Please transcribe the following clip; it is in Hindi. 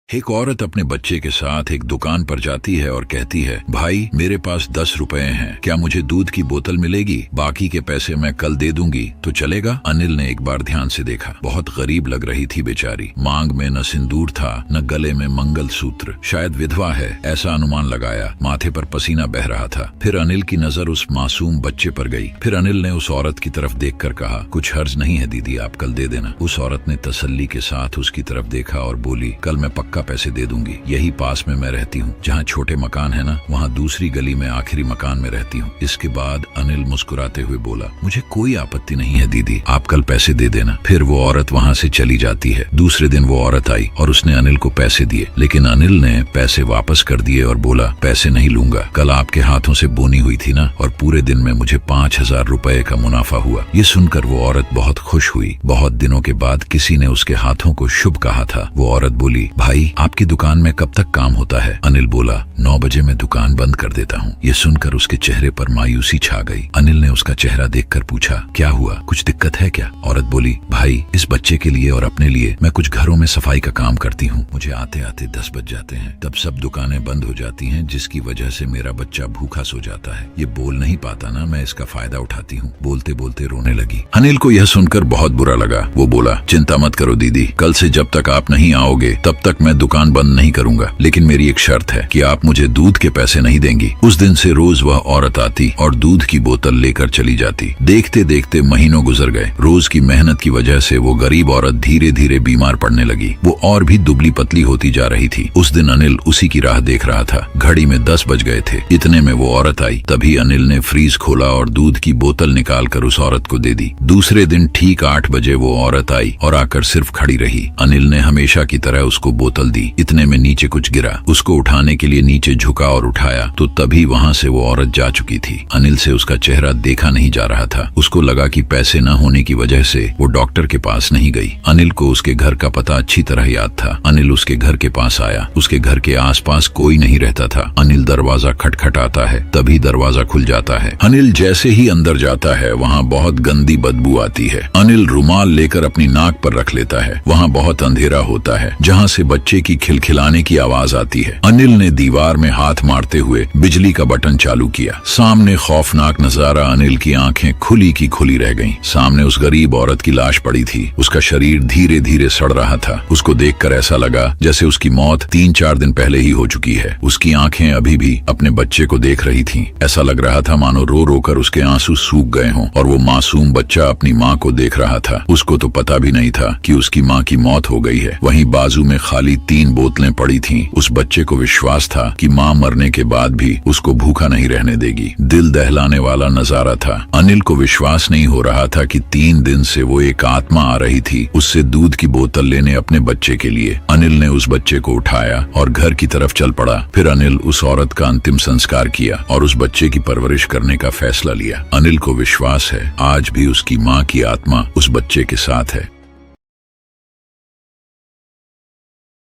एक औरत अपने बच्चे के साथ एक दुकान पर जाती है और कहती है, भाई मेरे पास 10 रुपए हैं, क्या मुझे दूध की बोतल मिलेगी? बाकी के पैसे मैं कल दे दूंगी तो चलेगा? अनिल ने एक बार ध्यान से देखा। बहुत गरीब लग रही थी बेचारी। मांग में न सिंदूर था, न गले में मंगल सूत्र। शायद विधवा है, ऐसा अनुमान लगाया। माथे पर पसीना बह रहा था। फिर अनिल की नजर उस मासूम बच्चे पर गई। फिर अनिल ने उस औरत की तरफ देखकर कहा, कुछ हर्ज नहीं है दीदी, आप कल दे देना। उस औरत ने तसल्ली के साथ उसकी तरफ देखा और बोली, कल मैं पक्का पैसे दे दूंगी। यही पास में मैं रहती हूँ, जहाँ छोटे मकान है ना, वहाँ दूसरी गली में आखिरी मकान में रहती हूँ। इसके बाद अनिल मुस्कुराते हुए बोला, मुझे कोई आपत्ति नहीं है दीदी, आप कल पैसे दे देना। फिर वो औरत वहाँ से चली जाती है। दूसरे दिन वो औरत आई और उसने अनिल को पैसे दिए, लेकिन अनिल ने पैसे वापस कर दिए और बोला, पैसे नहीं लूंगा, कल आपके हाथों से बोनी हुई थी ना, और पूरे दिन में मुझे 5,000 रुपए का मुनाफा हुआ। ये सुनकर वो औरत बहुत खुश हुई। बहुत दिनों के बाद किसी ने उसके हाथों को शुभ कहा था। वो औरत बोली, भाई आपकी दुकान में कब तक काम होता है? अनिल बोला, 9 बजे मैं दुकान बंद कर देता हूँ। ये सुनकर उसके चेहरे पर मायूसी छा गई। अनिल ने उसका चेहरा देखकर पूछा, क्या हुआ, कुछ दिक्कत है क्या? औरत बोली, भाई इस बच्चे के लिए और अपने लिए मैं कुछ घरों में सफाई का काम करती हूँ। मुझे आते आते 10 बज जाते हैं, तब सब दुकानें बंद हो जाती हैं, जिसकी वजह से मेरा बच्चा भूखा सो जाता है। ये बोल नहीं पाता ना, मैं इसका फायदा उठाती हूँ। बोलते बोलते रोने लगी। अनिल को यह सुनकर बहुत बुरा लगा। वो बोला, चिंता मत करो दीदी, कल से जब तक आप नहीं आओगे तब तक मैं दुकान बंद नहीं करूंगा, लेकिन मेरी एक शर्त है कि आप मुझे दूध के पैसे नहीं देंगी। उस दिन से रोज वह औरत आती और दूध की बोतल लेकर चली जाती। देखते देखते महीनों गुजर गए। रोज की मेहनत की वजह से वो गरीब औरत धीरे धीरे बीमार पड़ने लगी। वो और भी दुबली पतली होती जा रही थी। उस दिन अनिल उसी की राह देख रहा था। घड़ी में 10 बज गए थे। इतने में वो औरत आई। तभी अनिल ने फ्रीज खोला और दूध की बोतल निकाल कर उस औरत को दे दी। दूसरे दिन ठीक 8 बजे वो औरत आई और आकर सिर्फ खड़ी रही। अनिल ने हमेशा की तरह उसको बोतल दी। इतने में नीचे कुछ गिरा। उसको उठाने के लिए नीचे झुका और उठाया तो तभी वहाँ से वो औरत जा चुकी थी। अनिल से उसका चेहरा देखा नहीं जा रहा था। उसको लगा कि पैसे न होने की वजह से वो डॉक्टर के पास नहीं गई। अनिल को उसके घर का पता अच्छी तरह याद था। अनिल उसके घर के पास आया। उसके घर के आसपास कोई नहीं रहता था। अनिल दरवाजा खटखटाता है, तभी दरवाजा खुल जाता है। अनिल जैसे ही अंदर जाता है, वहाँ बहुत गंदी बदबू आती है। अनिल रुमाल लेकर अपनी नाक पर रख लेता है। वहाँ बहुत अंधेरा होता है, जहाँ से बच्चे की खिलखिलाने की आवाज आती है। अनिल ने दीवार में हाथ मारते हुए बिजली का बटन चालू किया। सामने खौफनाक नजारा। अनिल की आंखें खुली की खुली रह गईं। सामने उस गरीब औरत की लाश पड़ी थी। उसका शरीर धीरे धीरे सड़ रहा था। उसको देखकर ऐसा लगा जैसे उसकी मौत 3-4 दिन पहले ही हो चुकी है। उसकी आंखें अभी भी अपने बच्चे को देख रही थीं। ऐसा लग रहा था मानो रो रो कर उसके आंसू सूख गए हों, और वो मासूम बच्चा अपनी माँ को देख रहा था। उसको तो पता भी नहीं था कि उसकी माँ की मौत हो गई है। वहीं बाजू में खाली 3 बोतलें पड़ी थीं। उस बच्चे को विश्वास था कि माँ मरने के बाद भी उसको भूखा नहीं रहने देगी। दिल दहलाने वाला नजारा था। अनिल को विश्वास नहीं हो रहा था कि 3 दिन से वो एक आत्मा आ रही थी उससे दूध की बोतल लेने अपने बच्चे के लिए। अनिल ने उस बच्चे को उठाया और घर की तरफ चल पड़ा। फिर अनिल उस औरत का अंतिम संस्कार किया और उस बच्चे की परवरिश करने का फैसला लिया। अनिल को विश्वास है आज भी उसकी माँ की आत्मा उस बच्चे के साथ है।